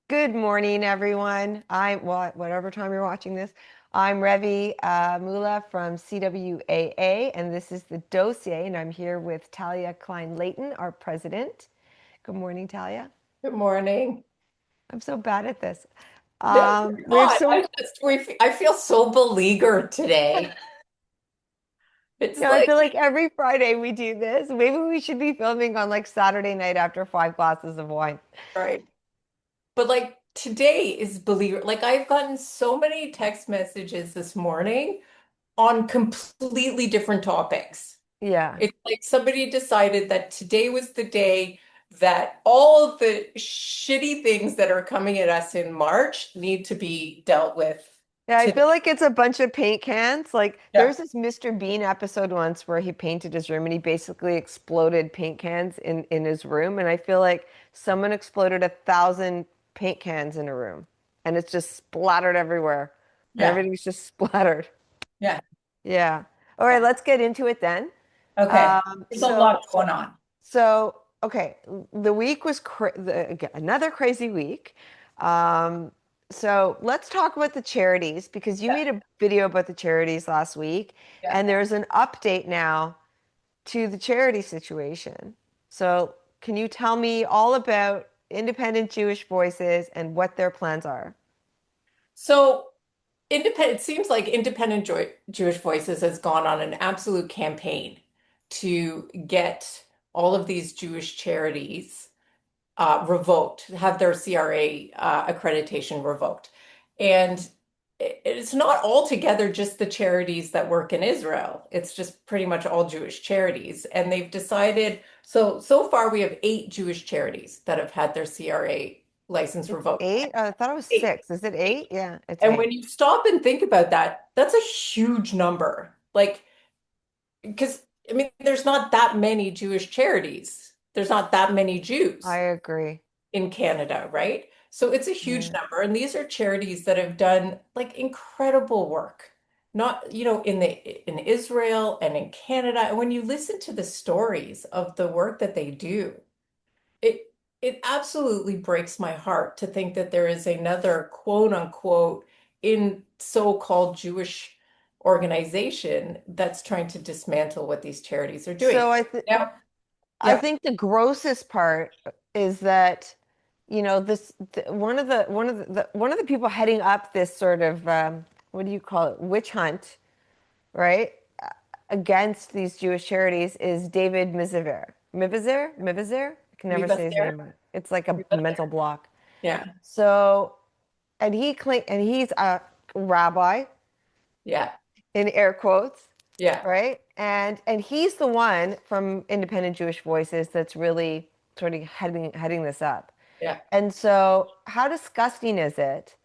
Good morning, everyone. Whatever time you're watching this, I'm Revi Mula from CWAA, and this is the dossier, and I'm here with Talia Klein-Leighton, our president. Good morning, Talia. Good morning. I'm so bad at this. No, you're We have not. so, I feel so beleaguered today. It's I like, feel like every Friday we do this. Maybe we should be filming on like Saturday night after 5 glasses of wine. right. But like today is believer. Like I've gotten so many text messages this morning on completely different topics. Yeah. It's like somebody decided that today was the day that all of the shitty things that are coming at us in March need to be dealt with Yeah, I today. feel like it's a bunch of paint cans. Like Yeah. there's this Mr. Bean episode once where he painted his room and he basically exploded paint cans in his room. And I feel like someone exploded 1,000 paint cans in a room and it's just splattered everywhere. And Yeah. everything's just splattered. Yeah. Yeah. All right, Yeah. let's get into it then. Okay. Um, There's a so lot going on. okay, the week was again, another crazy week. Um, so let's talk about the charities because you Yeah. made a video about the charities last week, Yeah. and there's an update now to the charity situation. So can you tell me all about independent Jewish voices and what their plans are? So independent, it seems like independent Jewish Voices has gone on an absolute campaign to get all of these Jewish charities revoked, have their CRA accreditation revoked. And it's not altogether just the charities that work in Israel. It's just pretty much all Jewish charities. And they've decided, so far we have 8 Jewish charities that have had their CRA license It's revoked. eight? I thought it was Eight. six. Is it eight? Yeah, it's And eight. when you stop and think about that, that's a huge number. Like, because I mean, there's not that many Jewish charities. There's not that many I Jews agree. in Canada, right? So it's a huge Yeah. number. And these are charities that have done like incredible work, not, in Israel and in Canada. And when you listen to the stories of the work that they do, it it absolutely breaks my heart to think that there is another quote unquote in so-called Jewish organization that's trying to dismantle what these charities are doing. So Now, I yeah, think the grossest part is that, one of the people heading up this sort of what do you call it, witch hunt, right, against these Jewish charities is David Mizaver. Mivazer. I can we never was say his there. name right. It's like a We was mental there. block. Yeah, So, and he's a rabbi yeah, in air quotes, yeah, right? And he's the one from Independent Jewish Voices that's really sort of heading this up. yeah. And so, how disgusting is it?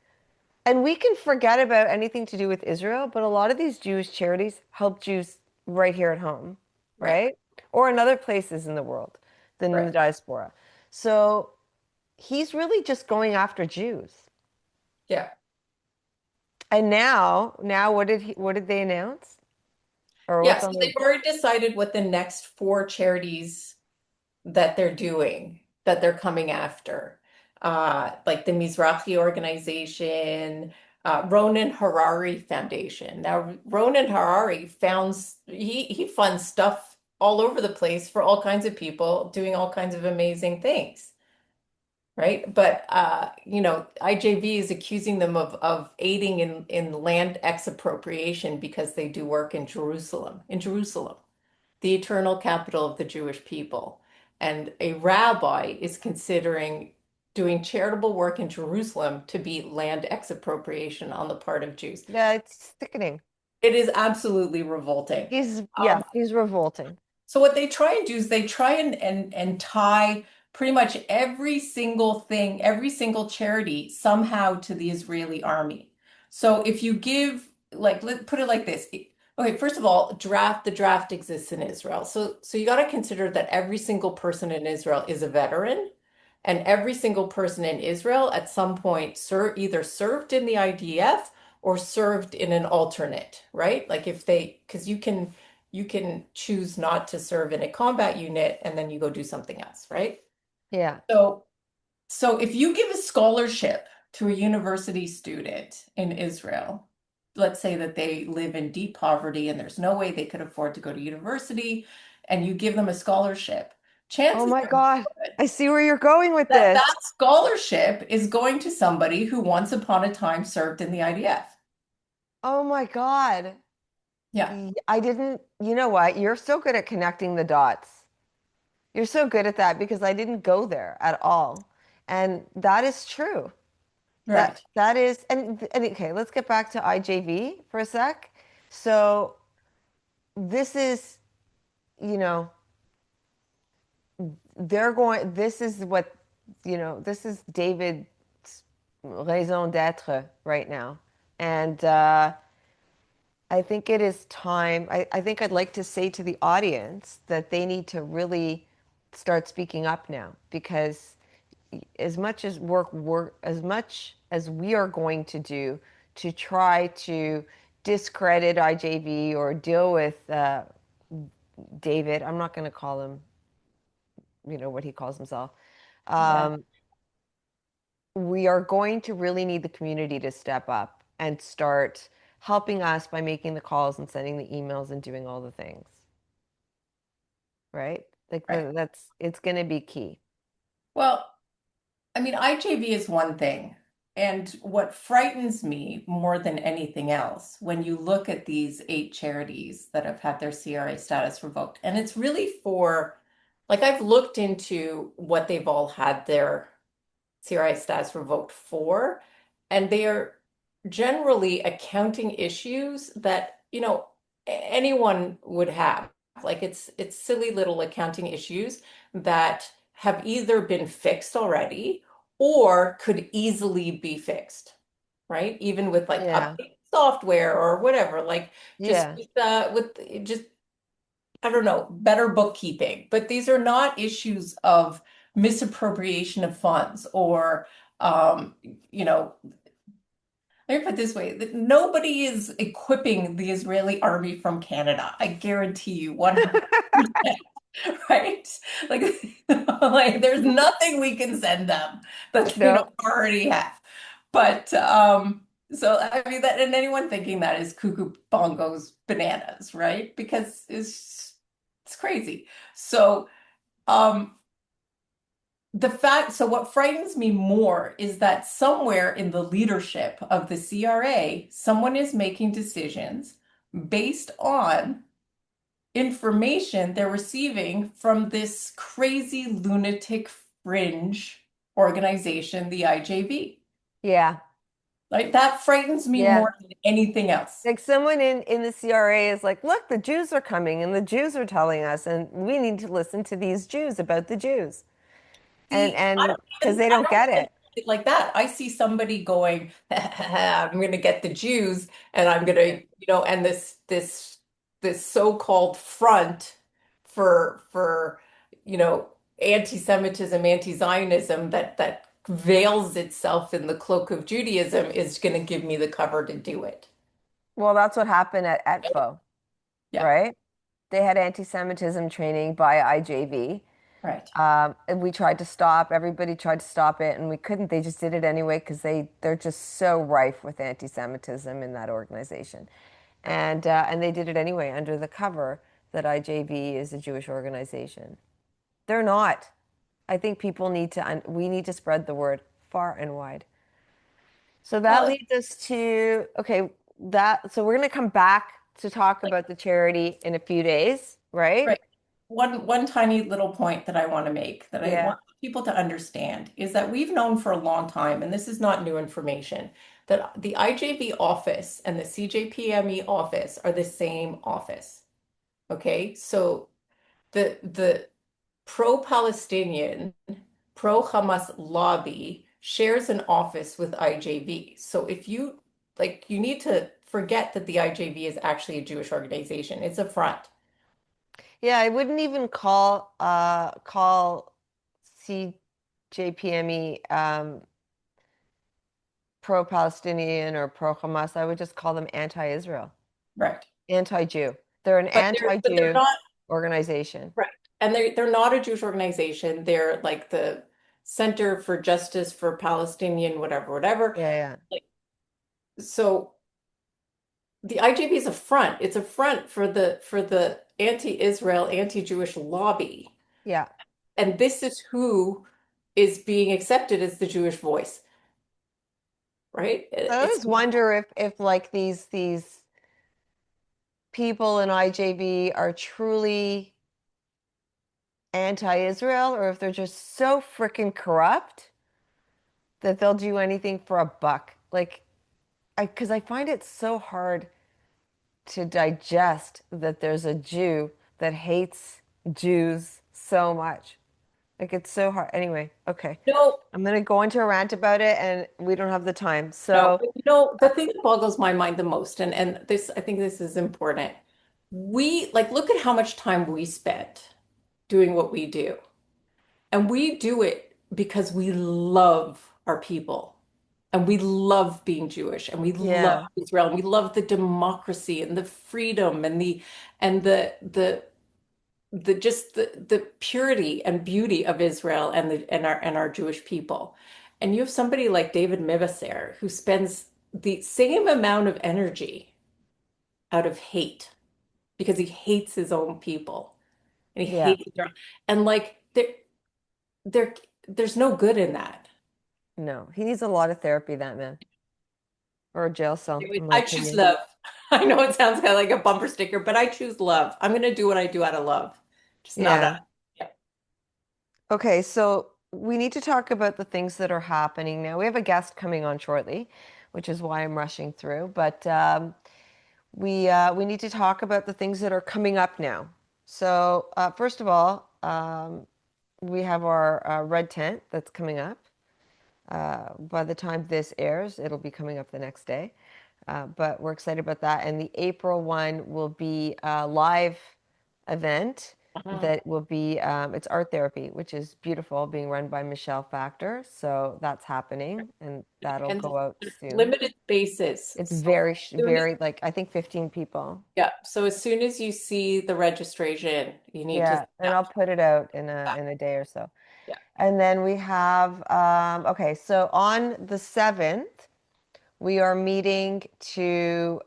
And we can forget about anything to do with Israel, but a lot of these Jewish charities help Jews right here at home, Right, right? Or in other places in the world than in right. the diaspora. So he's really just going after Jews. Yeah. And now what did they announce? Or Yeah, what's so on the they've already decided what the next 4 charities that they're doing, that they're coming after. Like the Mizrahi organization, Ronan Harari Foundation. Now, Ronan Harari founds he funds stuff all over the place for all kinds of people doing all kinds of amazing things, right? But IJV is accusing them of aiding in land expropriation because they do work in Jerusalem, the eternal capital of the Jewish people. And a rabbi is considering doing charitable work in Jerusalem to be land expropriation on the part of Jews. Yeah, it's sickening. It is absolutely revolting. He's revolting. So what they try and do is they try and tie pretty much every single thing, every single charity somehow to the Israeli army. So if you give, like, let put it like this. Okay, first of all, the draft exists in Israel. So you got to consider that every single person in Israel is a veteran, and every single person in Israel at some point either served in the IDF or served in an alternate, right? Like if they, because you can choose not to serve in a combat unit and then you go do something else, right? Yeah. So So if you give a scholarship to a university student in Israel, let's say that they live in deep poverty and there's no way they could afford to go to university, and you give them a scholarship, Oh chances my are God. I see where you're going with that this. that scholarship is going to somebody who once upon a time served in the IDF. Oh my God. Yeah, I didn't, you know what? You're so good at connecting the dots. You're so good at that because I didn't go there at all. And that is true. right. That is, and okay, let's get back to IJV for a sec. So this is, you know, this is what, this is David's raison d'être right now. And I think it is time. I think I'd like to say to the audience that they need to really start speaking up now because as much as as much as we are going to do to try to discredit IJV or deal with David, I'm not going to call him, what he calls himself. Yeah. Um, we are going to really need the community to step up and start helping us by making the calls and sending the emails and doing all the things, right? Like Right. it's going to be key. Well, I mean, IJV is one thing. And what frightens me more than anything else, when you look at these 8 charities that have had their CRA status revoked, and it's really for, like, I've looked into what they've all had their CRI status revoked for, and they are generally accounting issues that, anyone would have. Like it's silly little accounting issues that have either been fixed already or could easily be fixed, right? Even with like Yeah. update software or whatever, like just Yeah. with just I don't know, better bookkeeping. But these are not issues of misappropriation of funds or, um, you know, let me put it this way, that nobody is equipping the Israeli army from Canada. I guarantee you 100%, right? Like, like there's nothing we can send them that they No. don't already have. But so I mean that and anyone thinking that is cuckoo bongos bananas, right? Because it's crazy. So um so what frightens me more is that somewhere in the leadership of the CRA, someone is making decisions based on information they're receiving from this crazy lunatic fringe organization, the IJV. Yeah. Like that frightens me Yeah. more than anything else. Like someone in the CRA is like, look, the Jews are coming and the Jews are telling us, and we need to listen to these Jews about the Jews. And See, I and don't because they I don't don't get even it. see it like that. I see somebody going, I'm going to get the Jews, and I'm going to, and this so-called front for you know anti-Semitism, anti-Zionism that veils itself in the cloak of Judaism is going to give me the cover to do it. Well, that's what happened at ETFO, Yeah, right? They had anti-Semitism training by IJV. right. And we tried to stop, everybody tried to stop it, and we couldn't. They just did it anyway because they're just so rife with anti-Semitism in that organization. And they did it anyway under the cover that IJV is a Jewish organization. They're not. I think people need to, we need to spread the word far and wide. So that Well, leads us to, okay, so we're going to come back to talk like about the charity in a few days, right? right. One tiny little point that I want to make that I Yeah. want people to understand is that we've known for a long time, and this is not new information, that the IJV office and the CJPME office are the same office. Okay, so the pro-Palestinian, pro-Hamas lobby shares an office with IJV. So if you you need to forget that the IJV is actually a Jewish organization. It's a front. Yeah, I wouldn't even call CJPME pro-Palestinian or pro-Hamas. I would just call them anti-Israel, Right. anti-Jew. They're an But they're anti-Jew not organization. right. And they're not a Jewish organization. They're like the Center for Justice for Palestinian, whatever, whatever. Yeah, yeah, Like, so the IJB is a front. It's a front for the anti-Israel, anti-Jewish lobby. yeah. And this is who is being accepted as the Jewish voice, right? I It's always wonder if like these people in IJB are truly anti-Israel or if they're just so freaking corrupt that they'll do anything for a buck. Like because I find it so hard to digest that there's a Jew that hates Jews so much. Like it's so hard. Anyway, okay. no, I'm gonna go into a rant about it and we don't have the time. no, So, but the thing that boggles my mind the most, and this, I think this is important. We like look at how much time we spent doing what we do. And we do it because we love our people. And we love being Jewish and we love yeah, Israel and we love the democracy and the freedom and the just the purity and beauty of Israel and the and our Jewish people. And you have somebody like David Mivaser who spends the same amount of energy out of hate because he hates his own people and he yeah. hates Israel. And like there there's no good in that. No, he needs a lot of therapy, that man, or a jail cell, in my I choose opinion. love. I know it sounds kind of like a bumper sticker, but I choose love. I'm going to do what I do out of love, just not Yeah. yeah. Okay, so we need to talk about the things that are happening now. We have a guest coming on shortly, which is why I'm rushing through. But we need to talk about the things that are coming up now. So first of all, we have our red tent that's coming up. By the time this airs, it'll be coming up the next day. But we're excited about that. And the April one will be a live event Uh-huh. that will be, it's art therapy, which is beautiful, being run by Michelle Factor. So that's happening and that'll And go out there's soon. limited spaces. It's So very, soon as, very, like, I think 15 people. yeah, so as soon as you see the registration, you need to Yeah. sign And I'll up. put it out in Yeah. a day or so. Yeah. And then we have, okay, so on the 7th, we are meeting to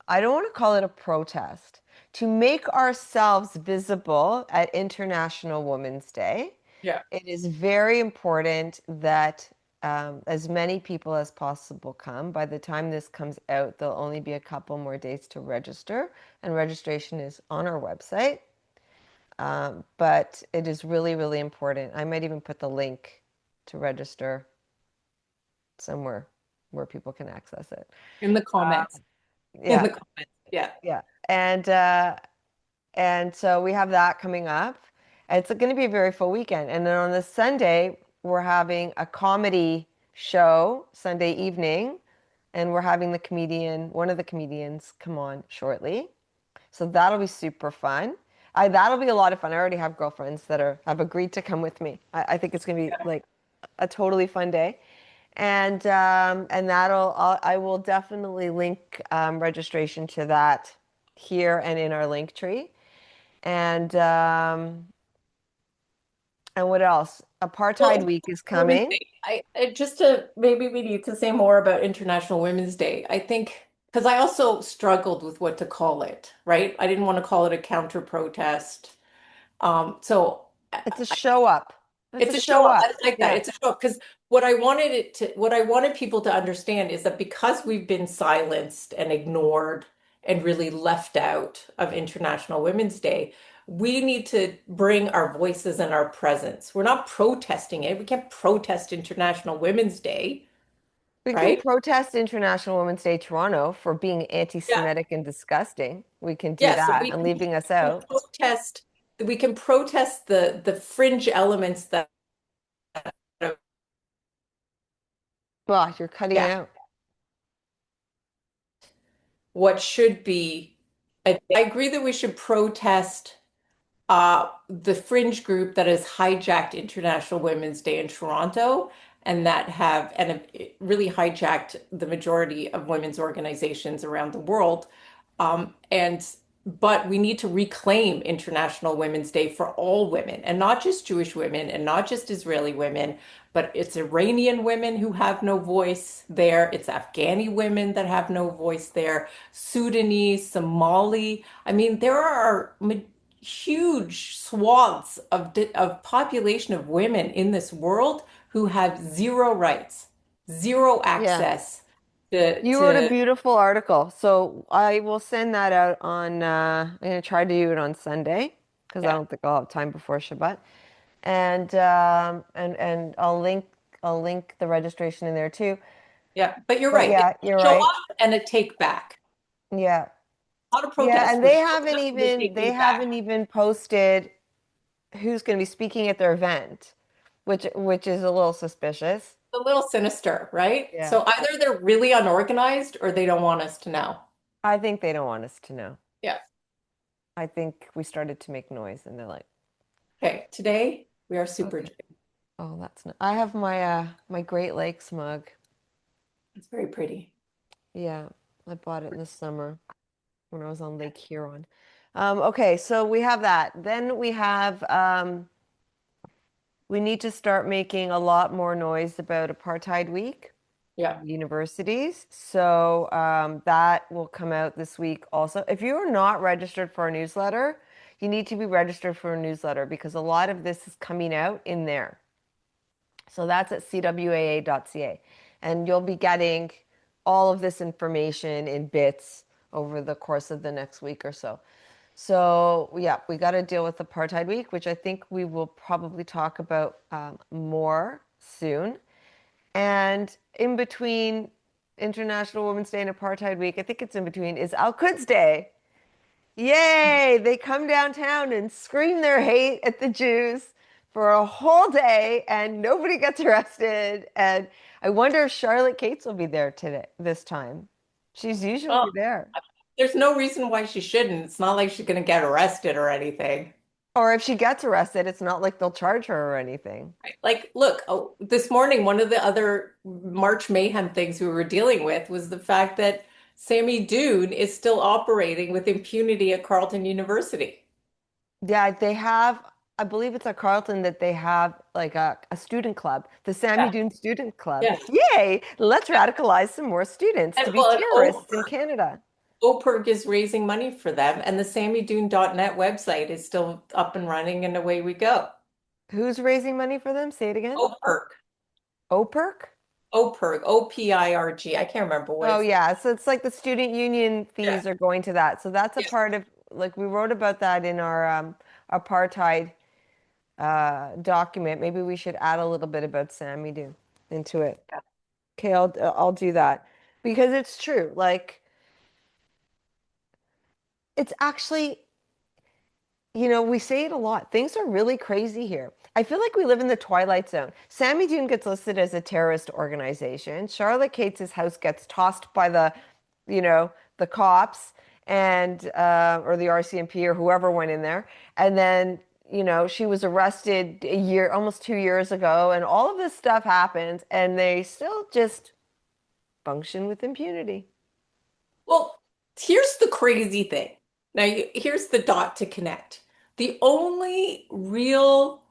I don't want to call it a protest, to make ourselves visible at International Women's Day. Yeah. It is very important that as many people as possible come. By the time this comes out, there'll only be a couple more days to register, and registration is on our website. But it is really, really important. I might even put the link to register somewhere where people can access it. In the comments. In Yeah, the comments. Yeah. yeah. And so we have that coming up. It's going to be a very full weekend. And then on the Sunday, we're having a comedy show Sunday evening, and we're having one of the comedians come on shortly. So that'll be super fun. That'll be a lot of fun. I already have girlfriends that have agreed to come with me. I think it's going to be Yeah. like a totally fun day. And I will definitely link registration to that here and in our link tree. And and what else? Apartheid Well, week is Women's coming. Day. Just to maybe we need to say more about International Women's Day. I think because I also struggled with what to call it, right? I didn't want to call it a counter protest. So It's a show up. It's a it's a show show up. up. I like that. Yeah. It's a show up because what I wanted people to understand is that because we've been silenced and ignored and really left out of International Women's Day, we need to bring our voices and our presence. We're not protesting it. We can't protest International Women's Day, We can right? protest International Women's Day Toronto for being Yeah. anti-Semitic and disgusting. We can do Yeah. So that and leaving us out. we can protest the fringe elements that Well, you're cutting yeah, out. what should be. I agree that we should protest the fringe group that has hijacked International Women's Day in Toronto and have really hijacked the majority of women's organizations around the world. And but we need to reclaim International Women's Day for all women, and not just Jewish women and not just Israeli women, but it's Iranian women who have no voice there. It's Afghani women that have no voice there, Sudanese, Somali. I mean, there are huge swaths of population of women in this world who have zero rights, zero Yeah. access You wrote a to beautiful article. So I will send that out on, I'm going to try to do it on Sunday because I yeah. don't think I'll have time before Shabbat. And I'll link the registration in there too. Yeah, but you're But right. It's yeah, a you're show right. off and a take back. Yeah. A lot of Yeah, protests. and We're showing up and we're they taking back. haven't even posted who's going to be speaking at their event, which is a little suspicious. A little sinister, right? Yeah. So either they're really unorganized or they don't want us to know. I think they don't want us to know. Yeah. I think we started to make noise and they're like, Okay. Today we are super. okay. Oh, that's not. I have my my Great Lakes mug. It's very pretty. Yeah, I bought it in the summer when I was on Lake Huron. Okay, so we have that. Then we need to start making a lot more noise about Apartheid Week, Yeah. universities. So that will come out this week also. If you are not registered for a newsletter, you need to be registered for a newsletter because a lot of this is coming out in there. So that's at CWAA.ca. And you'll be getting all of this information in bits over the course of the next week or so. So, yeah, we got to deal with Apartheid Week, which I think we will probably talk about more soon. And in between International Women's Day and Apartheid Week, I think it's in between, is Al-Quds Day. Yay! They come downtown and scream their hate at the Jews for a whole day and nobody gets arrested. And I wonder if Charlotte Cates will be there today, this time. She's Well, usually there. there's no reason why she shouldn't. It's not like she's going to get arrested or anything. Or if she gets arrested, it's not like they'll charge her or anything. Like, look, this morning, one of the other March Mayhem things we were dealing with was the fact that Sammy Dune is still operating with impunity at Carleton University. Yeah, they have, I believe it's at Carleton that they have like a student club, the Sammy Yeah, Dune Student Club. yeah. Yay! Let's radicalize some more students And to be well, and terrorists in Canada. OPERG is raising money for them, and the SammyDune.net website is still up and running, and away we go. Who's raising money for them? Say it again. OPERG, OPERC? OPERG, OPIRG. I can't remember what Oh it's. yeah, so it's like the student union Yeah, fees are going to that. So that's a yeah, part of like we wrote about that in our apartheid document. Maybe we should add a little bit about Sammy Dune into it. yeah. Okay, I'll do that because it's true. Like it's actually, we say it a lot. Things are really crazy here. I feel like we live in the twilight zone. Sammy Dune gets listed as a terrorist organization. Charlotte Cates's house gets tossed by the cops and or the RCMP or whoever went in there. And then, she was arrested almost 2 years ago, and all of this stuff happens, and they still just function with impunity. Well, here's the crazy thing. Now, here's the dot to connect. The only real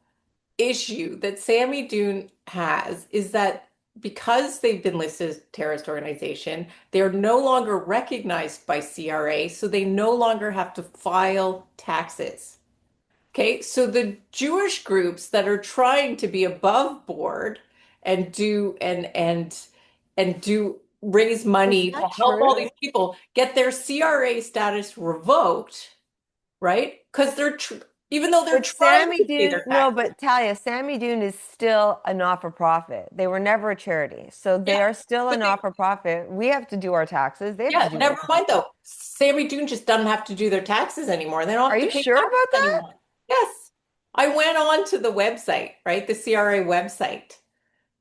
issue that Sammy Dune has is that because they've been listed as a terrorist organization, they're no longer recognized by CRA, so they no longer have to file taxes. Okay, so the Jewish groups that are trying to be above board and do raise Is money to that help all true? these people get their CRA status revoked, right? Because they're tr even though they're But trying Sammy to pay Dune, their no, taxes. but Talia, Sammy Dune is still a not-for-profit. They were never a charity. So they Yeah, are still a but they not-for-profit. We have to do our taxes. They have to yeah, do their never mind taxes. though. Sammy Dune just doesn't have to do their taxes anymore. They don't Are have to you pay sure taxes about that? anymore. Yes. I went on to the website, right? The CRA website,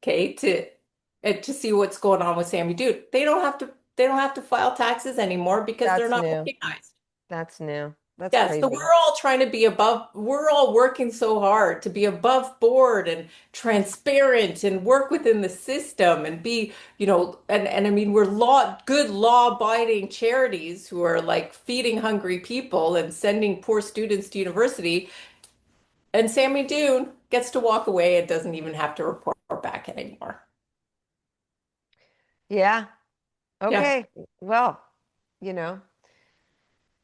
okay, to see what's going on with Sammy Dune. They don't have to file taxes anymore because they're That's not new. recognized. That's new. That's Yeah, so crazy. we're all trying to be above, we're all working so hard to be above board and transparent and work within the system and be, and I mean, we're good law-abiding charities who are like feeding hungry people and sending poor students to university. And Sammy Dune gets to walk away and doesn't even have to report back anymore. Yeah. Yeah, Okay. Well, you know,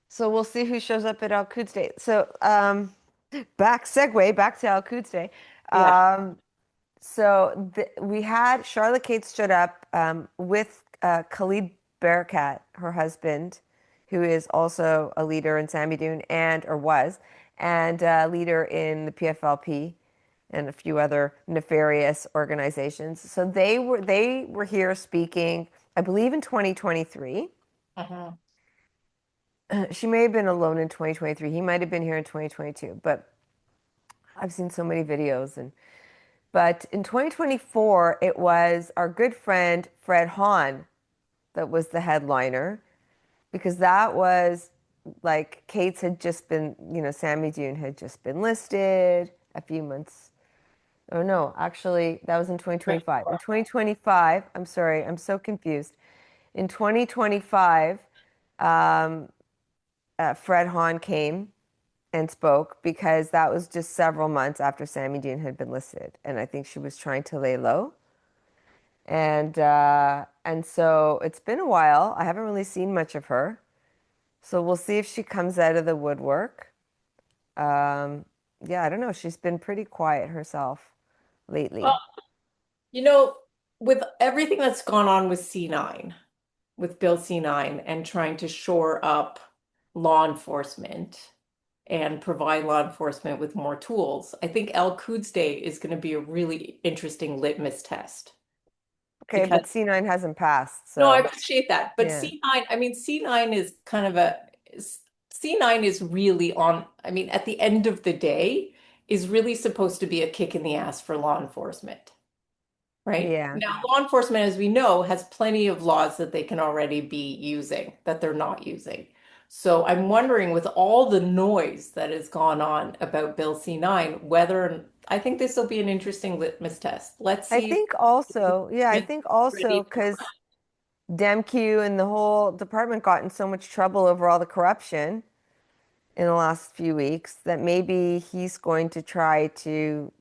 so we'll see who shows up at Al-Quds Day. So, back to Al-Quds Day. yeah. Um, so we had Charlotte Kate stood up with Khalid Barakat, her husband, who is also a leader in Samidoun and or was, and a leader in the PFLP and a few other nefarious organizations. So they were here speaking, I believe in 2023. Uh-huh. She may have been alone in 2023. He might have been here in 2022, but I've seen so many videos and but in 2024 it was our good friend Fred Hahn that was the headliner because that was like Kate's had just been, Sammy June had just been listed a few months. Oh no, actually that was in 2025. In 2025, I'm sorry, I'm so confused. In 2025, Fred Hahn came and spoke because that was just several months after Sammy Dean had been listed, and I think she was trying to lay low. And so it's been a while. I haven't really seen much of her, so we'll see if she comes out of the woodwork. Um, yeah, I don't know. She's been pretty quiet herself Well, lately. you know, with everything that's gone on with C9, with Bill C9 and trying to shore up law enforcement and provide law enforcement with more tools, I think Al-Quds Day is going to be a really interesting litmus test Okay, because but C9 hasn't passed, no, I so appreciate that. But yeah, C9, I mean, C9 is kind of C9 is really on, I mean, at the end of the day, is really supposed to be a kick in the ass for law enforcement. Right? yeah. Now, law enforcement, as we know, has plenty of laws that they can already be using that they're not using. So I'm wondering, with all the noise that has gone on about Bill C9, whether I think this will be an interesting litmus test. Let's I see think also, yeah, I if think it's also ready. because DemQ and the whole department got in so much trouble over all the corruption in the last few weeks that maybe he's going to try to,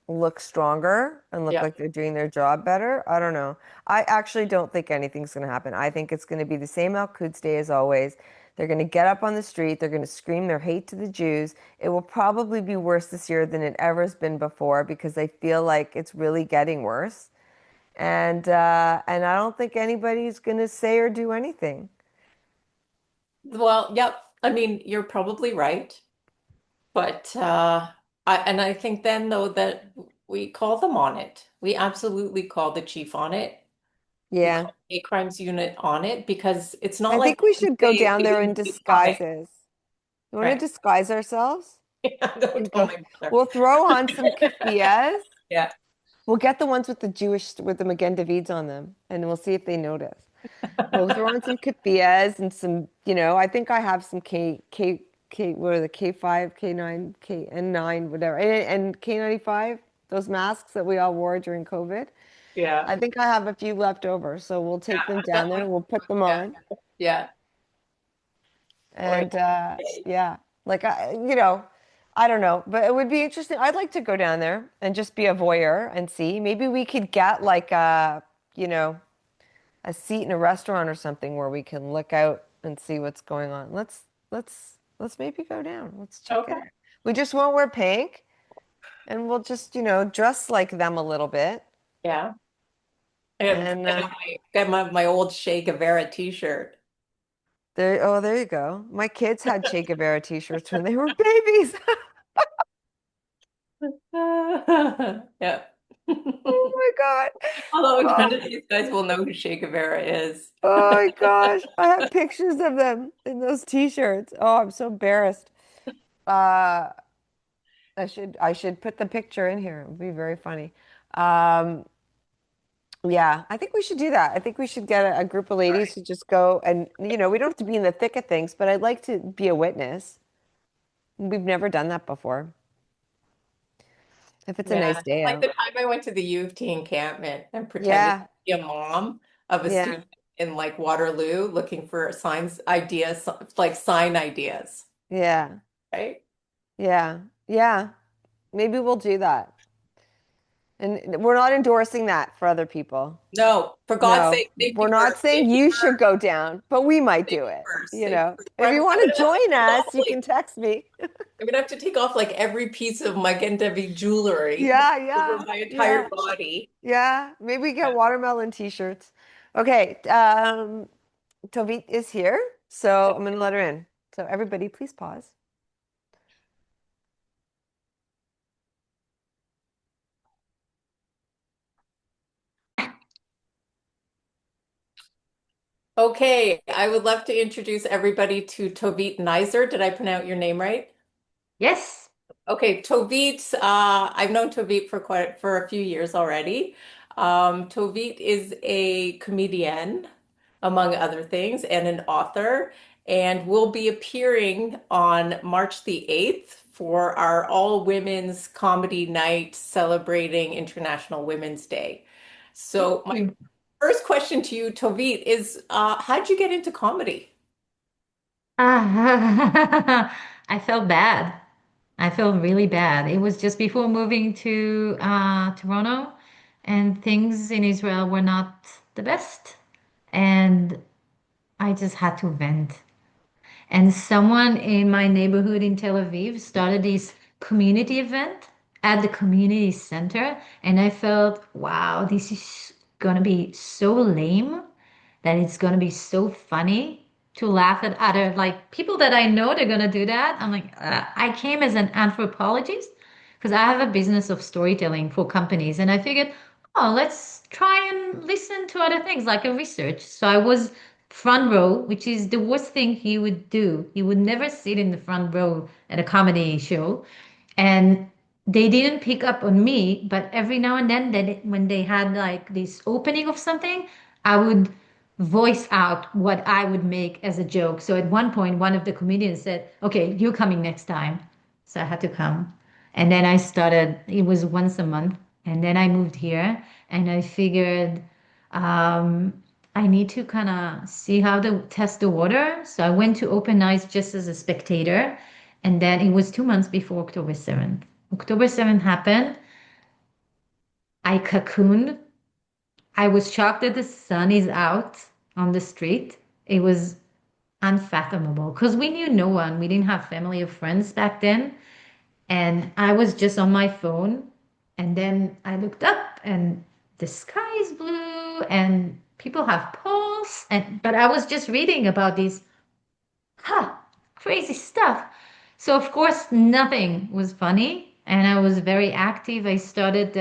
look stronger and look Yeah. like they're doing their job better. I don't know. I actually don't think anything's going to happen. I think it's going to be the same Al-Quds Day as always. They're going to get up on the street. They're going to scream their hate to the Jews. It will probably be worse this year than it ever has been before because they feel like it's really getting worse. And I don't think anybody's going to say or do anything. Well, yep. I mean, you're probably right. But I think then though that we call them on it. We absolutely call the chief on it. We Yeah. call the hate crimes unit on it because it's not I like think we we can should go say down we there didn't in see it coming. disguises. You want to Right. disguise ourselves Don't and tell go? my mother. We'll throw on some keffiyehs. Yeah. We'll get the ones with the Jewish, with the Magen Davids on them, and we'll see if they notice. We'll throw on some keffiyehs and some, I think I have some what are the K5, K9, K N9, whatever, and K95, those masks that we all wore during COVID. Yeah. I think I have a few left over, so we'll take them I've got down one. there. We'll put them Yeah. on. Yeah. Or And yeah, like I don't know, but it would be interesting. I'd like to go down there and just be a voyeur and see. Maybe we could get like you know, a seat in a restaurant or something where we can look out and see what's going on. Let's maybe go down. Let's check it okay. out. We just won't wear pink and we'll just, dress like them a little bit. Yeah. And And get my old Che Guevara t-shirt. there you go. My kids had Che Guevara t-shirts when they were babies. Yeah. Oh my God. Although Oh, none of these guys will know who Che Guevara is. oh my gosh. I have pictures of them in those t-shirts. Oh, I'm so embarrassed. Uh, I should put the picture in here. It would be very funny. Um, Yeah, I think we should do that. I think we should get a group of All ladies right. to just go and, we don't have to be in the thick of things, but I'd like to be a witness. We've never done that before. If it's a nice Yeah. day Like the out. time I went to the U of T encampment and pretended to Yeah, be a mom of a yeah, student in like Waterloo looking for signs, ideas, like sign ideas, yeah, right? yeah, yeah. Maybe we'll do that. And we're not endorsing that for other people. No, for God's No, sake, we're not saying you should go down, but we might do safety it. first, safety first. If you I'm want gonna to have to join take us, off you can text me. I'm gonna have to take off like every piece of my Gendevi jewelry Yeah, over yeah, my entire yeah, body. yeah. Maybe get watermelon t-shirts. Okay, Tovit is here, so I'm gonna let her in. So everybody, please pause. Okay, I would love to introduce everybody to Tovit Neizer. Did I pronounce your name right? Yes. Okay, Tovit, I've known Tovit for a few years already. Tovit is a comedian, among other things, and an author, and will be appearing on March the 8th for our all women's comedy night celebrating International Women's Day. Thank So my you. first question to you, Tovit, is how'd you get into comedy? I felt bad. I felt really bad. It was just before moving to Toronto, and things in Israel were not the best. And I just had to vent. And someone in my neighborhood in Tel Aviv started this community event at the community center. And I felt, wow, this is gonna be so lame that it's gonna be so funny to laugh at other like people that I know they're gonna do that. I'm like, I came as an anthropologist because I have a business of storytelling for companies, and I figured, oh, let's try and listen to other things like a research. So I was front row, which is the worst thing he would do. He would never sit in the front row at a comedy show. And they didn't pick up on me, but every now and then, when they had like this opening of something, I would voice out what I would make as a joke. So at one point, one of the comedians said, "Okay, you're coming next time." So I had to come. And then I started, it was once a month. And then I moved here and I figured um, I need to kind of see how to test the water. So I went to Open Eyes just as a spectator. And then it was 2 months before October 7th. October 7th happened. I cocooned. I was shocked that the sun is out on the street. It was unfathomable because we knew no one. We didn't have family or friends back then. And I was just on my phone. And then I looked up and the sky is blue and people have pulse. But I was just reading about these crazy stuff. So of course nothing was funny, and I was very active. I started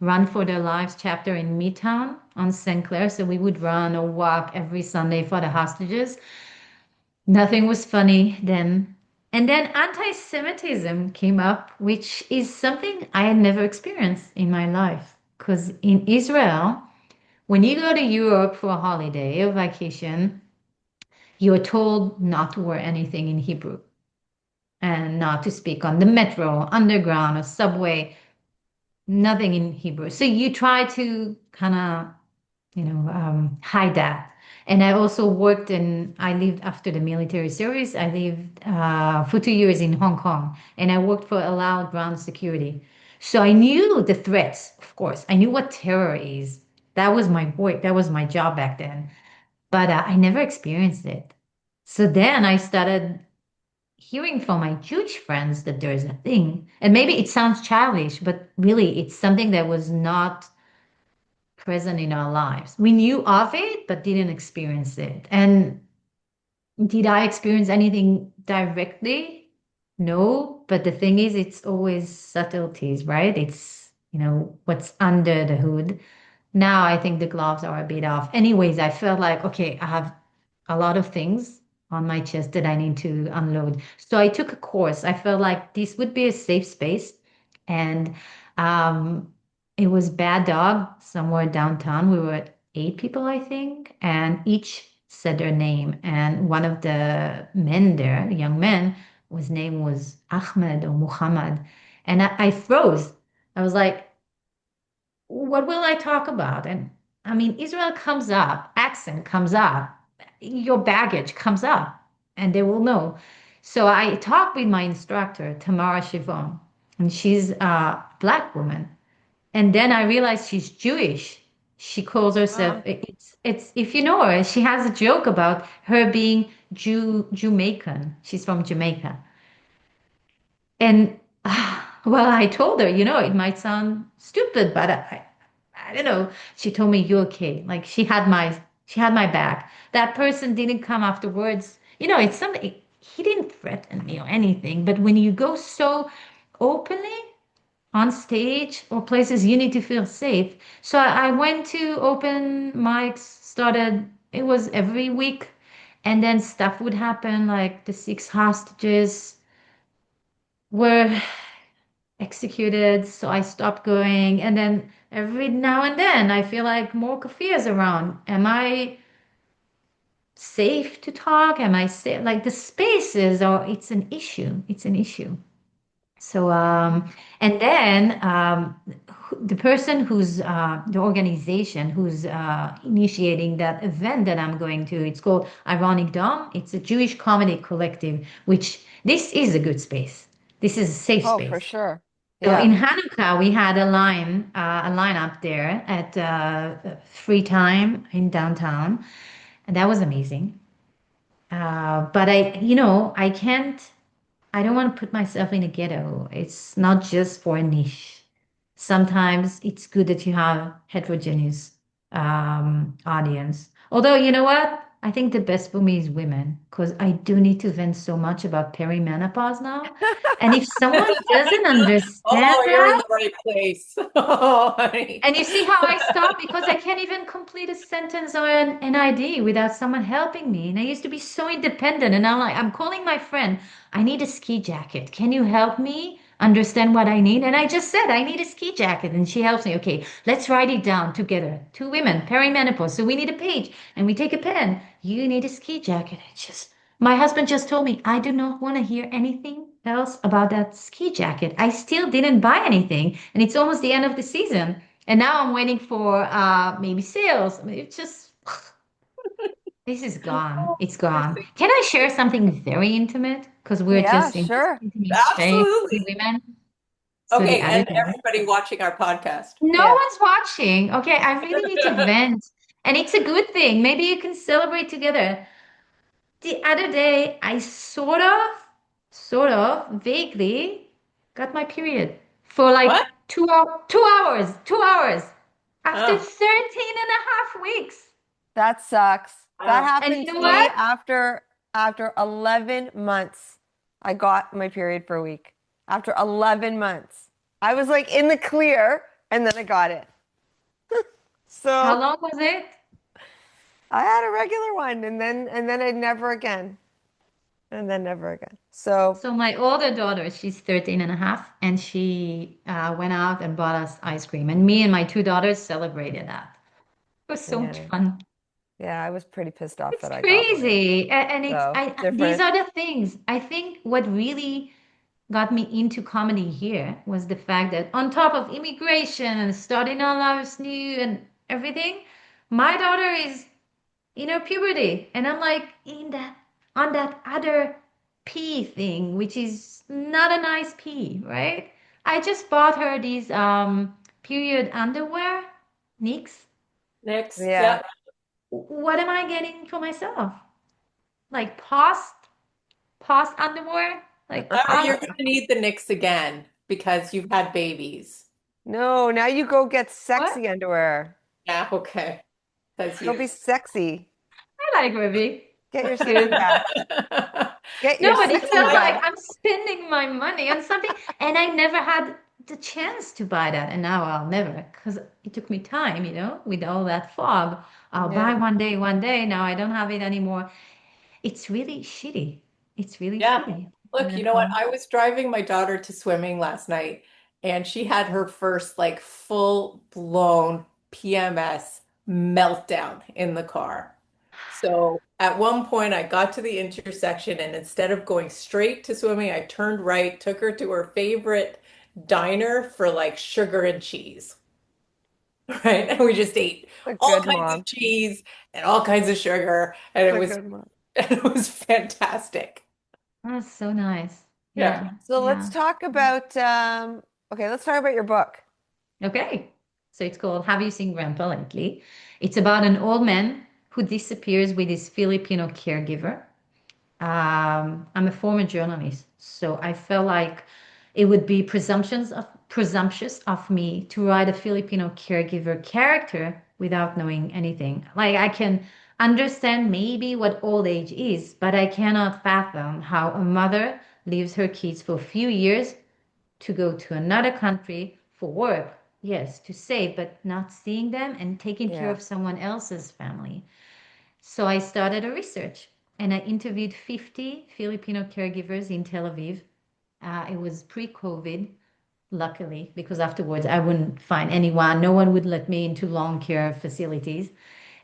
Run for Their Lives chapter in Midtown on St. Clair. So we would run or walk every Sunday for the hostages. Nothing was funny then. And then anti-Semitism came up, which is something I had never experienced in my life. Because in Israel, when you go to Europe for a holiday or vacation, you're told not to wear anything in Hebrew and not to speak on the metro, underground, or subway, nothing in Hebrew. So you try to kind of, hide that. And I also worked I lived after the military service. I lived for 2 years in Hong Kong, and I worked for Allowed Ground Security. So I knew the threats, of course. I knew what terror is. That was my work. That was my job back then. But I never experienced it. So then I started hearing from my Jewish friends that there's a thing, and maybe it sounds childish, but really it's something that was not present in our lives. We knew of it, but didn't experience it. And did I experience anything directly? No, but the thing is, it's always subtleties, right? It's, what's under the hood. Now I think the gloves are a bit off. Anyways, I felt like, okay, I have a lot of things on my chest that I need to unload. So I took a course. I felt like this would be a safe space. And um, it was Bad Dog somewhere downtown. We were 8 people, I think, and each said their name. And one of the men there, the young men, his name was Ahmed or Muhammad. And I froze. I was like, what will I talk about? And I mean, Israel comes up, accent comes up, your baggage comes up, and they will know. So I talked with my instructor, Tamara Shivon, and she's a black woman. And then I realized she's Jewish. She calls herself, Wow. it's if you know her, she has a joke about her being Jamaican. She's from Jamaica. And well, I told her, it might sound stupid, but I don't know. She told me, "You're okay." Like she had my back. That person didn't come afterwards. It's something. He didn't threaten me or anything. But when you go so openly on stage or places, you need to feel safe. So I went to open mics. Started. It was every week, and then stuff would happen, like the 6 hostages were executed, so I stopped going. And then every now and then, I feel like more Kafir is around. Am I safe to talk? Am I safe? Like the spaces, or it's an issue. It's an issue. So, and then the person who's the organization who's initiating that event that I'm going to, it's called Ironic Dom. It's a Jewish comedy collective, which this is a good space. This is a safe Oh, for space. sure. So Yeah. in Hanukkah, we had a line up there at Free Time in downtown, and that was amazing. But I can't. I don't want to put myself in a ghetto. It's not just for a niche. Sometimes it's good that you have heterogeneous audience. Although, you know what? I think the best for me is women because I do need to vent so much about perimenopause now. And if someone doesn't understand Oh, you're in that, the right place. Oh, honey. and you see how I stop because I can't even complete a sentence or an ID without someone helping me. And I used to be so independent. And I'm calling my friend, I need a ski jacket. Can you help me understand what I need? And I just said, I need a ski jacket. And she helps me. Okay, let's write it down together. 2 women, perimenopause. So we need a page and we take a pen. You need a ski jacket. My husband just told me, I do not want to hear anything else about that ski jacket. I still didn't buy anything, and it's almost the end of the season. And now I'm waiting for maybe sales. I mean, it's just, this is gone. It's gone. Can I share something very intimate? Because we're Yeah, just in this sure. intimate space, Absolutely. 2 women. So the Okay, other and day, everybody watching our podcast. no Yeah. one's watching. Okay, I really need to vent. And it's a good thing. Maybe you can celebrate together. The other day, I vaguely got my period for What? like 2 hours, 2 hours after Oh, 13 and a half weeks. That sucks. That wow. And happened you to know me what? after 11 months. I got my period for a week. After 11 months. I was like in the clear and then I got it. How So long was it? I had a regular one and then I never again. And then never again. So So my older daughter, she's 13 and a half, and she went out and bought us ice cream. And me and my 2 daughters celebrated that. It was so much yeah. fun. Yeah, I was pretty pissed off It's that I got mine. crazy. And it's So these different. are the things. I think what really got me into comedy here was the fact that on top of immigration and starting our lives new and everything, my daughter is in her puberty, and I'm like in that on that other P thing, which is not a nice P, right? I just bought her these period underwear, Nicks. Next. Yeah. Yeah. What am I getting for myself? Like past underwear? Like Oh, how? you're going to need the Knicks again because you've had babies. No, now you go get What? sexy underwear. Yeah, okay. That's Go you. be sexy. I like Ruby. Get your It's sexy good. back. Get No, your but it sexy felt like back. I'm spending my money on something, and I never had the chance to buy that, and now I'll never, because it took me time, with all that fog. I'll buy Yeah. one day. Now I don't have it anymore. It's really shitty. It's really Yeah. shitty. Look, you know what? I was driving my daughter to swimming last night, and she had her first like full blown PMS meltdown in the car. So at one point, I got to the intersection, and instead of going straight to swimming, I turned right, took her to her favorite diner for like sugar and cheese, right? And we just ate A all good kinds of mom. cheese and all kinds of sugar, and it A was good mom. it was fantastic. That's so nice. Yeah. Yeah, So let's yeah. talk about okay, let's talk about your book. Okay. So it's called Have You Seen Grandpa Lately? It's about an old man who disappears with his Filipino caregiver. I'm a former journalist, so I felt like it would be presumptuous of me to write a Filipino caregiver character without knowing anything. Like I can understand maybe what old age is, but I cannot fathom how a mother leaves her kids for a few years to go to another country for work. Yes, to save, but not seeing them and taking care Yeah. of someone else's family. So I started a research and I interviewed 50 Filipino caregivers in Tel Aviv. It was pre-COVID, luckily, because afterwards I wouldn't find anyone. No one would let me into long care facilities.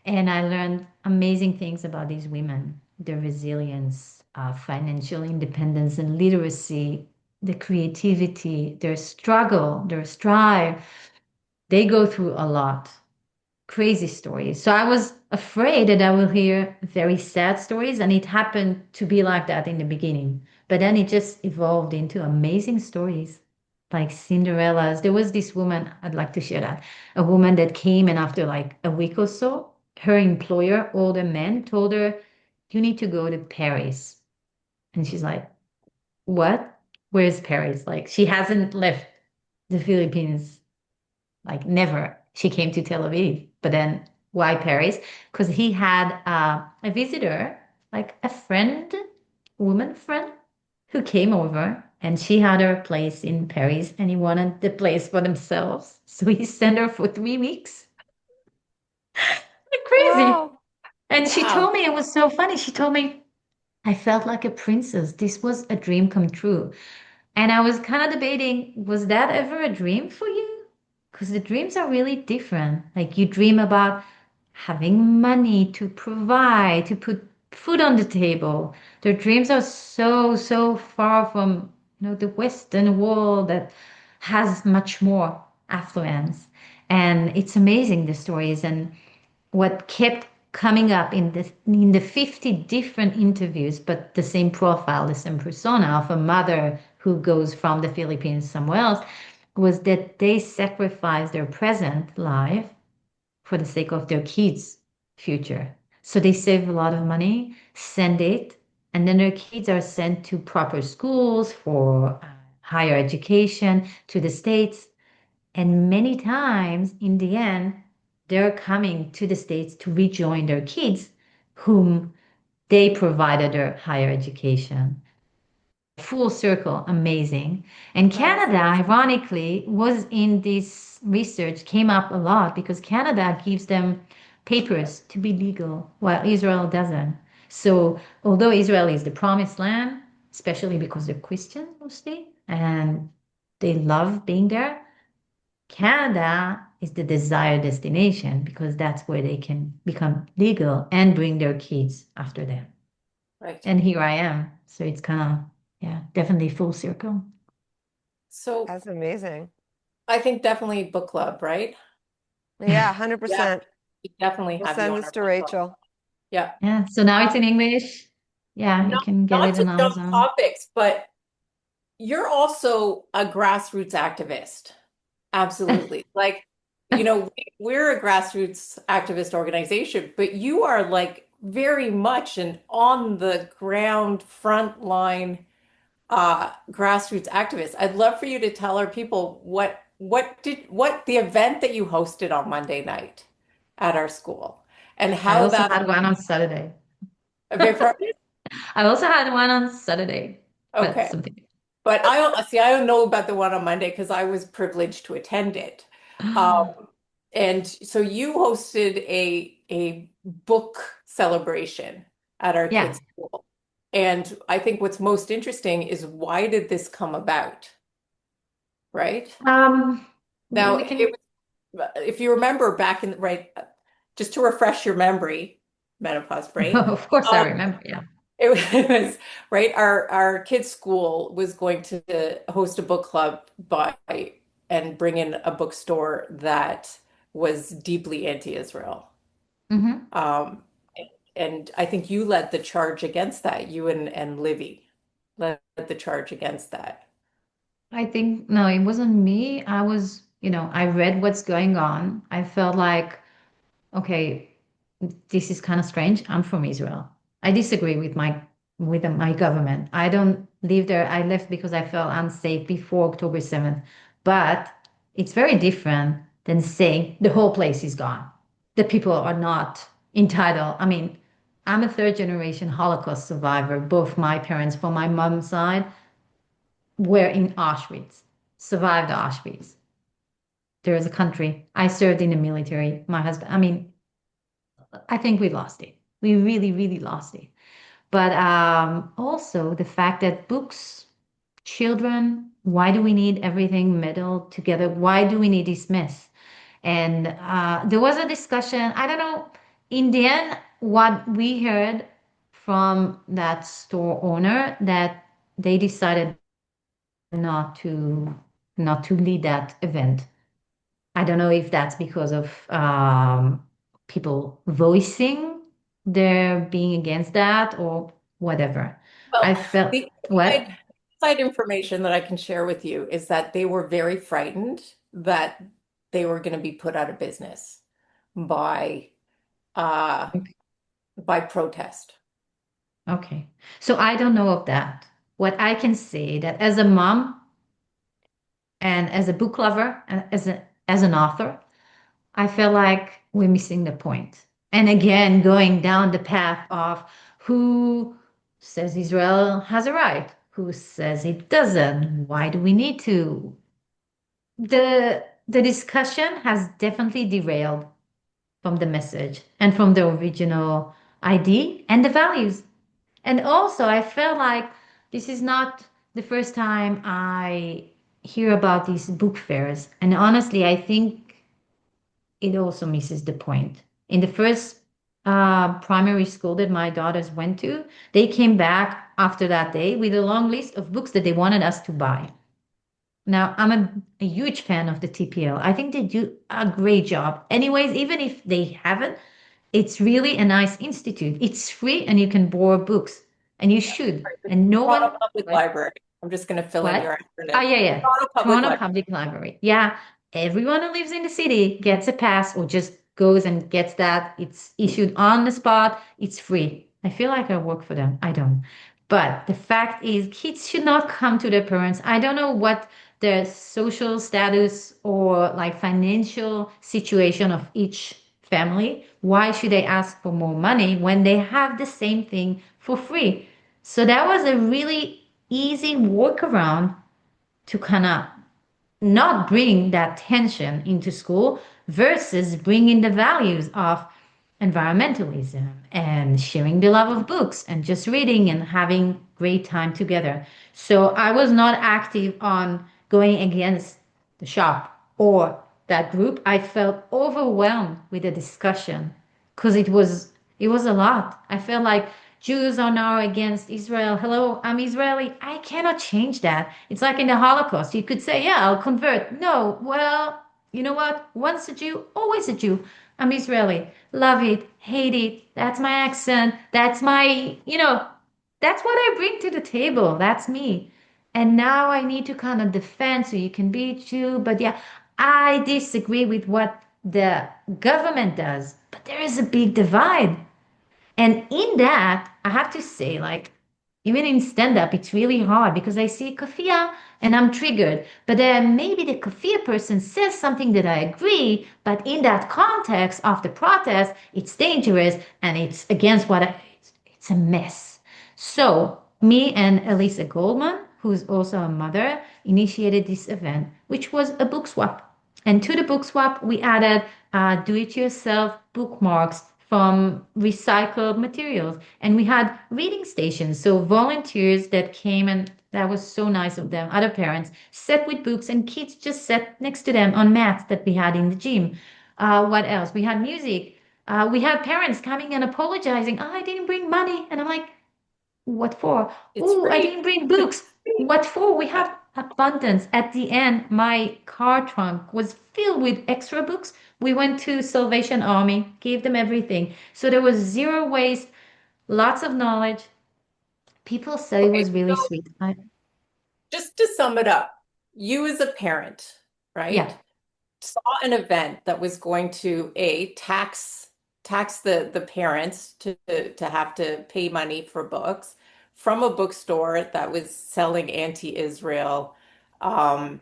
And I learned amazing things about these women, their resilience, financial independence and literacy, the creativity, their struggle, their strive. They go through a lot, crazy stories. So I was afraid that I will hear very sad stories, and it happened to be like that in the beginning. But then it just evolved into amazing stories like Cinderella's. There was this woman, I'd like to share that, a woman that came, and after like a week or so, her employer, older man, told her, "You need to go to Paris." And she's like, "What? Where's Paris?" Like she hasn't left the Philippines like never. She came to Tel Aviv, but then why Paris? Because he had a visitor, like a friend, woman friend, who came over and she had her place in Paris and he wanted the place for themselves. So he sent her for 3 weeks. Like crazy. Wow. And she Wow. told me it was so funny. She told me, I felt like a princess. This was a dream come true. And I was kind of debating, was that ever a dream for you? Because the dreams are really different. Like you dream about having money to provide, to put food on the table. Their dreams are so, so far from, the Western world that has much more affluence. And it's amazing the stories. And what kept coming up in the 50 different interviews, but the same profile, the same persona of a mother who goes from the Philippines somewhere else, was that they sacrifice their present life for the sake of their kids' future. So they save a lot of money, send it, and then their kids are sent to proper schools for higher education to the States. And many times, in the end, they're coming to the States to rejoin their kids, whom they provided their higher education. Full circle, amazing. And That is Canada, amazing. ironically, was in this research, came up a lot because Canada gives them papers to be legal, while Israel doesn't. So, although Israel is the promised land, especially because they're Christian mostly, and they love being there, Canada is the desired destination because that's where they can become legal and bring their kids after them. Right. And here I am. So it's kind of, yeah, definitely full circle. So That's amazing. I think definitely book club, right? Yeah, Yeah, 100%. we definitely We'll have you send on this our to book club. Rachel. Yeah. Yeah. So now it's Um, in English. Yeah, you not can get not it to on jump Amazon. topics, but you're also a grassroots activist. Absolutely. Like, we're a grassroots activist organization, but you are like very much an on the ground front line grassroots activist. I'd love for you to tell our people what the event that you hosted on Monday night at our school and I how also that had one on Saturday. okay, I also had one on Saturday, but okay. something. But I don't know about the one on Monday because I was privileged to attend it. And so you hosted a book celebration at our Yeah. kids' school. And I think what's most interesting is why did this come about? right? Um, Now, we can, if you remember back in, right, just to refresh your memory, menopause brain, of course, I um, remember. Yeah. it was, right, our kids' school was going to host a book club and bring in a bookstore that was deeply anti-Israel. Hmm. Um, and I think you led the charge against that. You and Livy led the charge against that. I think, no, it wasn't me. I read what's going on. I felt like, okay, this is kind of strange. I'm from Israel. I disagree with my government. I don't live there. I left because I felt unsafe before October 7th. But it's very different than saying the whole place is gone. The people are not entitled. I mean, I'm a third generation Holocaust survivor. Both my parents, from my mom's side, were in Auschwitz, survived Auschwitz. There is a country. I served in the military. My husband, I mean, I think we lost it. We really, really lost it. But also the fact that books, children, why do we need everything meddled together? Why do we need this mess? And there was a discussion. I don't know. In the end, what we heard from that store owner that they decided not to not to lead that event. I don't know if that's because of people voicing their being against that or whatever. Well, I felt the what? inside information that I can share with you is that they were very frightened that they were going to be put out of business by uh, by protest. Okay. So I don't know of that. What I can say that as a mom and as a book lover and as an author, I feel like we're missing the point. And again, going down the path of who says Israel has a right, who says it doesn't, why do we need to? The discussion has definitely derailed from the message and from the original idea and the values. And also, I felt like this is not the first time I hear about these book fairs. And honestly, I think it also misses the point. In the first primary school that my daughters went to, they came back after that day with a long list of books that they wanted us to buy. Now, I'm a huge fan of the TPL. I think they do a great job. Anyways, even if they haven't, it's really a nice institute. It's free and you can borrow books, and you should. Right, the And no Toronto one, Public what? Library. I'm just going to fill in What? your Oh, acronym. yeah, yeah. Toronto Public Toronto Library. Public Library. Yeah. Everyone who lives in the city gets a pass or just goes and gets that. It's issued on the spot. It's free. I feel like I work for them. I don't. But the fact is, kids should not come to their parents. I don't know what the social status or like financial situation of each family. Why should they ask for more money when they have the same thing for free? So that was a really easy workaround to kind of not bring that tension into school versus bringing the values of environmentalism and sharing the love of books and just reading and having great time together. So I was not active on going against the shop or that group. I felt overwhelmed with the discussion because it was a lot. I felt like Jews are now against Israel. Hello, I'm Israeli. I cannot change that. It's like in the Holocaust. You could say, yeah, I'll convert. No, well, you know what? Once a Jew, always a Jew. I'm Israeli. Love it, hate it. That's my accent. That's what I bring to the table. That's me. And now I need to kind of defend so you can be Jew. But yeah, I disagree with what the government does. But there is a big divide. And in that, I have to say, like, even in stand up, it's really hard because I see kafia and I'm triggered. But then maybe the kafia person says something that I agree, but in that context of the protest, it's dangerous and it's against it's a mess. So, me and Elisa Goldman, who's also a mother, initiated this event, which was a book swap. And to the book swap, we added do-it-yourself bookmarks from recycled materials. And we had reading stations, so volunteers that came and That was so nice of them. Other parents sat with books and kids just sat next to them on mats that we had in the gym. What else? We had music. We had parents coming and apologizing. Oh, I didn't bring money. And I'm like, what for? It's Oh, I free. didn't bring books. What for? We have abundance. At the end, my car trunk was filled with extra books. We went to Salvation Army, gave them everything. So there was zero waste, lots of knowledge. People said it Okay, was really so sweet. just to sum it up, you as a parent, right, Yeah, saw an event that was going to tax the parents to have to pay money for books from a bookstore that was selling anti-Israel um,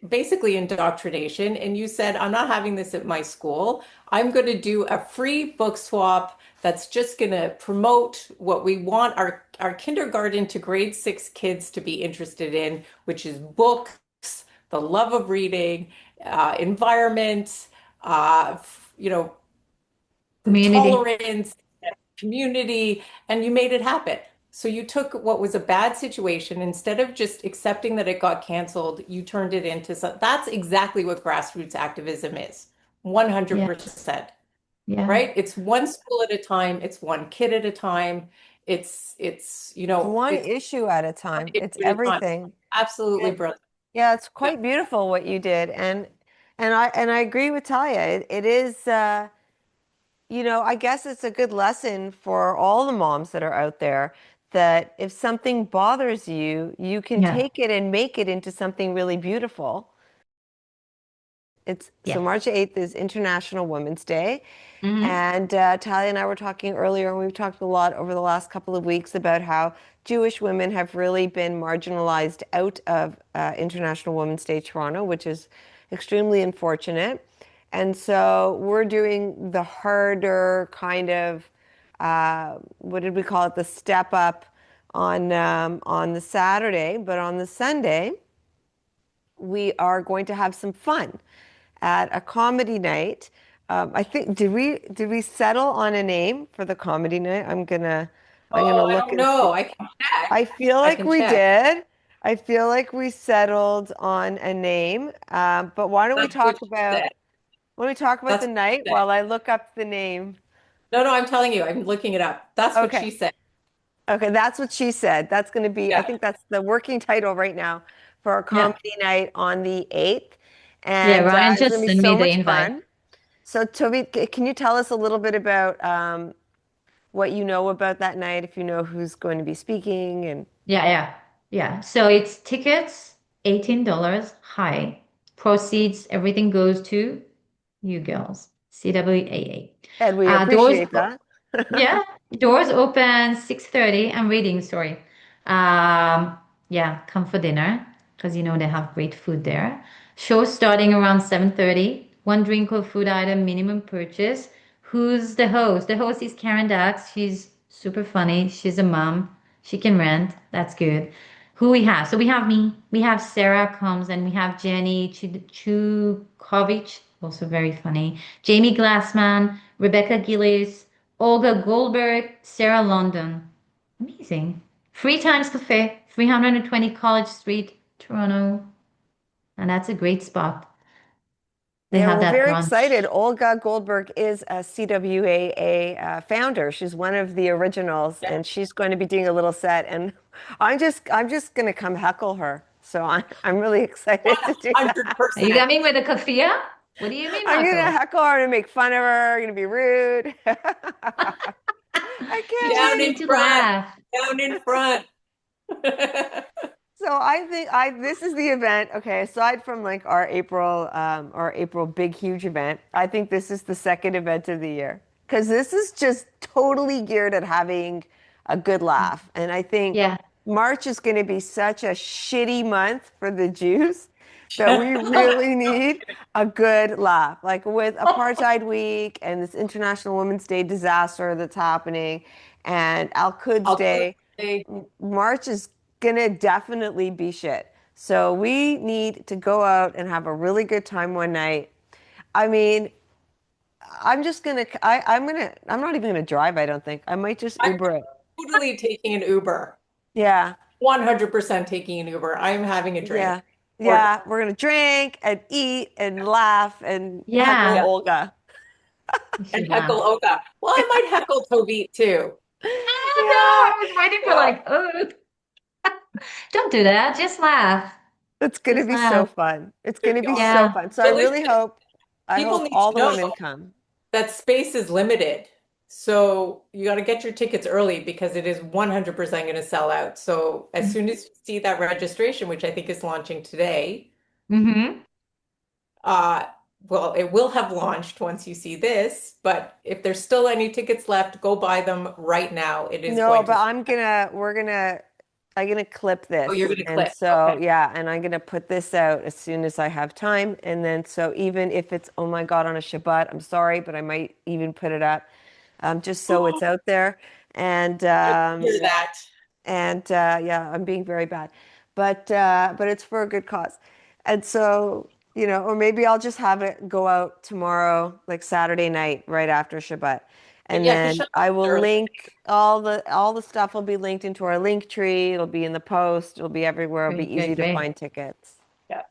basically indoctrination, and you said, I'm not having this at my school. I'm going to do a free book swap that's just going to promote what we want our kindergarten to grade 6 kids to be interested in, which is books, the love of reading, environment, you know, community. tolerance, community, and you made it happen. So you took what was a bad situation, instead of just accepting that it got canceled, you turned it into some, that's exactly what grassroots activism is. Yeah, 100%, yeah, right? It's one school at a time, it's one kid at a time, It's one it's issue at a one time. issue It's at a time. everything. Absolutely Yeah, brilliant. yeah, it's Yeah. quite beautiful what you did, and I agree with Talia. It is, I guess it's a good lesson for all the moms that are out there that if something bothers you, you can yeah, take it and make it into something really beautiful. It's so yeah. March 8th is International Women's Day. Hmm. And Talia and I were talking earlier, and we've talked a lot over the last couple of weeks about how Jewish women have really been marginalized out of International Women's Day Toronto, which is extremely unfortunate. And so we're doing the harder kind of, what did we call it, the step up on the Saturday, but on the Sunday we are going to have some fun at a comedy night. I think did we settle on a name for the comedy night? I'm gonna Oh, I look don't and see. know. I can check. I feel I like can we check. did. I feel like we settled on a name. But why don't we That's what talk she about said. why don't we talk about That's the what she night said. while I look up the name? No, no, I'm telling you, I'm looking it up. That's what Okay. she said. Okay, that's what she said. That's going to be, I Yeah. think that's the working title right now for our Yeah, comedy night on the 8th. yeah. And Ryan it's going just to be sent me so the much invite. fun. So, Tovit, can you tell us a little bit about what you know about that night, if you know who's going to be speaking and Yeah, yeah, yeah. So it's tickets, $18 high. Proceeds, everything goes to you girls, CWAA. we Doors, appreciate that. yeah, doors open 6:30. I'm reading, sorry. Yeah, come for dinner because you know they have great food there. Show starting around 7:30. One drink or food item minimum purchase. Who's the host? The host is Karen Dax. She's super funny. She's a mom. She can rant. That's good. Who we have? So we have me. We have Sarah comes and we have Jenny Chukovich, also very funny. Jamie Glassman, Rebecca Gillis, Olga Goldberg, Sarah London. Amazing. Free Times Cafe, 320 College Street, Toronto. And that's a great spot. They Yeah, have we're that very excited. brunch. Olga Goldberg is a CWAA founder. She's one of the originals, Yeah. and she's going to be doing a little set. And I'm just going to come heckle her. So I'm really excited to do that. Are you 100%. coming with a kafia? What do you mean, I'm going to Michael? heckle her and make fun of her. I'm going to be rude. I You can't just Down wait. in need to front. laugh. Down in front. So I think I this is the event. Okay, aside from like our April big huge event, I think this is the second event of the year because this is just totally geared at having a good laugh. And I think Yeah. March is going to be such a shitty month for the Jews that we really need a good laugh. Like with Apartheid Week and this International Women's Day disaster that's happening and Al-Quds I'll Day. say, March is gonna definitely be shit. So we need to go out and have a really good time one night. I mean, I'm not even gonna drive, I don't think. I might just I'm Uber it. totally taking an Uber. Yeah. 100% taking an Uber. I'm having a drink. Yeah. Or Yeah. We're going to drink and eat and laugh and heckle yeah, Yeah, Olga. we and should heckle laugh. Oka. Well, I might heckle Tovit too. Oh no, Yeah. I was waiting for Yeah. like, oh, don't do that. Just laugh. It's going to Just be so laugh. fun. It's It's going to gonna be be awesome. so Yeah. fun. So But listen, I people hope need all to the know women come. that space is limited. So you got to get your tickets early because it is 100% going to sell out. So as soon as you see that registration, which I think is launching today, Mm-hmm. uh, well, it will have launched once you see this, but if there's still any tickets left, go buy them right now. It is No, going but to, I'm gonna clip oh, you're this. going to And click. so, Okay. yeah, and I'm gonna put this out as soon as I have time. And then, so even if it's, oh my God, on a Shabbat, I'm sorry, but I might even put it up, just so it's out there. And, Hear that. yeah, I'm being very bad, but it's for a good cause. And so, or maybe I'll just have it go out tomorrow, like Saturday night, right after Shabbat. And Yeah, because then shut I will early. link all the stuff will be linked into our link tree. It'll be in the post. It'll be everywhere. It'll Great, be easy great, to great. find tickets. Yeah.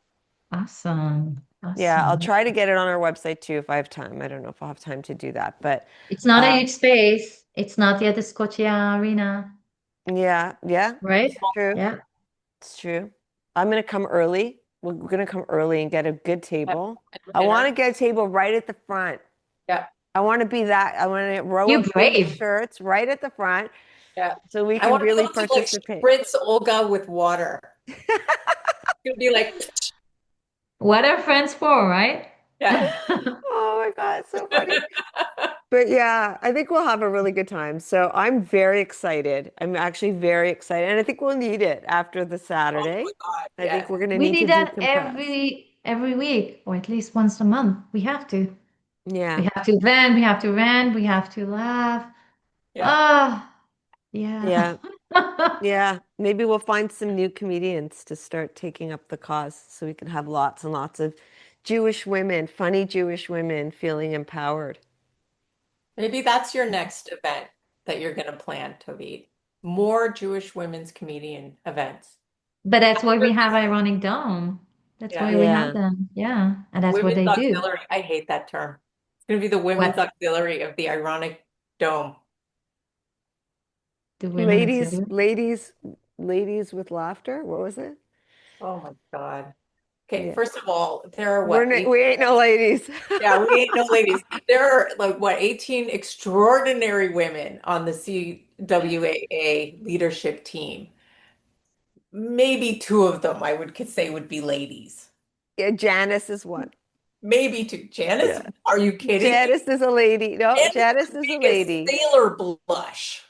Awesome. Yeah, I'll Awesome. try to get it on our website too if I have time. I don't know if I'll have time to do that, but It's not a uh, huge space. It's not yet the Scotia Arena, yeah, yeah, right? it's true. Yeah. It's true. I'm gonna come early. We're gonna come early and get a good Have table. I want to dinner. get a table right at the front. Yeah. I want to be that. I want to row You of pink brave. shirts right at the front Yeah. so we I can want to be really able to like participate. spritz Olga with water. It's gonna be like, What are friends for, right? yeah. Oh my God, it's so funny. But yeah, I think we'll have a really good time. So I'm very excited. I'm actually very excited. And I think we'll need it after the Oh my Saturday. God. I think Yes. we're going to We need to need that decompress. every week, or at least once a month. We have to. We Yeah. have to vent, we have to rant, we have to laugh. Yeah. Ah, yeah. Yeah. Yeah. Maybe we'll find some new comedians to start taking up the cause so we can have lots and lots of Jewish women, funny Jewish women feeling empowered. Maybe that's your next event that you're gonna plan, Tovit. More Jewish women's comedian events. But that's why we have Ironic Dome. That's Yeah. why we have Yeah. them. Yeah. And that's what Women's they do. auxiliary. I hate that term. It's gonna be the women's What? auxiliary of the ironic dome. The women Ladies, auxiliary? ladies, ladies with laughter. What was it? Oh my God. Okay, Yeah. first of all, there are what, eight? We ain't no ladies. Yeah, we ain't no ladies. There are like what, 18 extraordinary women on the CWAA leadership team. Maybe two of them I would could say would be ladies. Yeah, Janice is one. Maybe two. Janice, Yeah. are you kidding me? Janice is a lady. No, Janice Janice is is a Vegas lady. sailor blush.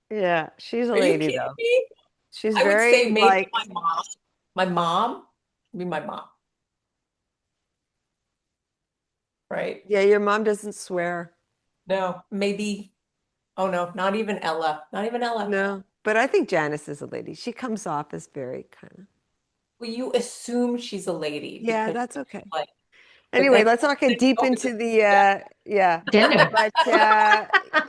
Yeah, she's a Are you lady kidding though. me? She's I would say very maybe like, my mom. My mom, be my mom, right? yeah, your mom doesn't swear. No, maybe. Oh no, not even Ella. Not even Ella. No, but I think Janice is a lady. She comes off as very kind of, Well, you assume she's a lady yeah, because that's okay. like, but Anyway, then let's not get deep oh, into the yeah. yeah. Gender. But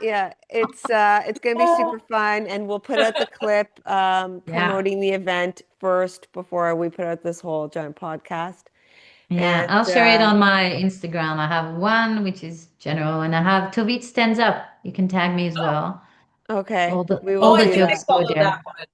yeah, it's gonna be super Oh, fun and we'll put out the clip Yeah. promoting the event first before we put out this whole giant podcast. Yeah. And I'll share it on my Instagram. I have one which is general, and I have Tovit stands up. You can tag me as well. okay, we All will I the do think I that. jokes go follow that there. one.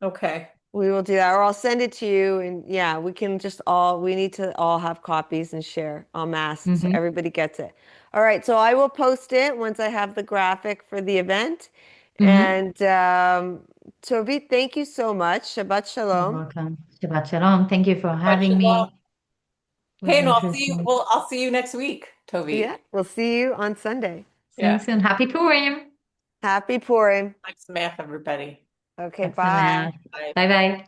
Okay. We will do that, or I'll send it to you. And yeah, we can just we need to all have copies and share en masse so Hmm. everybody gets it. All right, so I will post it once I have the graphic for the event. Hmm. And Tovit, thank you so much. Shabbat You're Shalom. welcome. Shabbat shalom. Thank you for But having shalom. me. It was Okay, no, I'll see you. interesting. Well, I'll see you next week, Toby. Yeah, we'll see you on Sunday. See you Yeah. soon. Happy Purim. Happy Purim. Thanks, math, everybody. Okay, That's the math. Bye. Bye bye.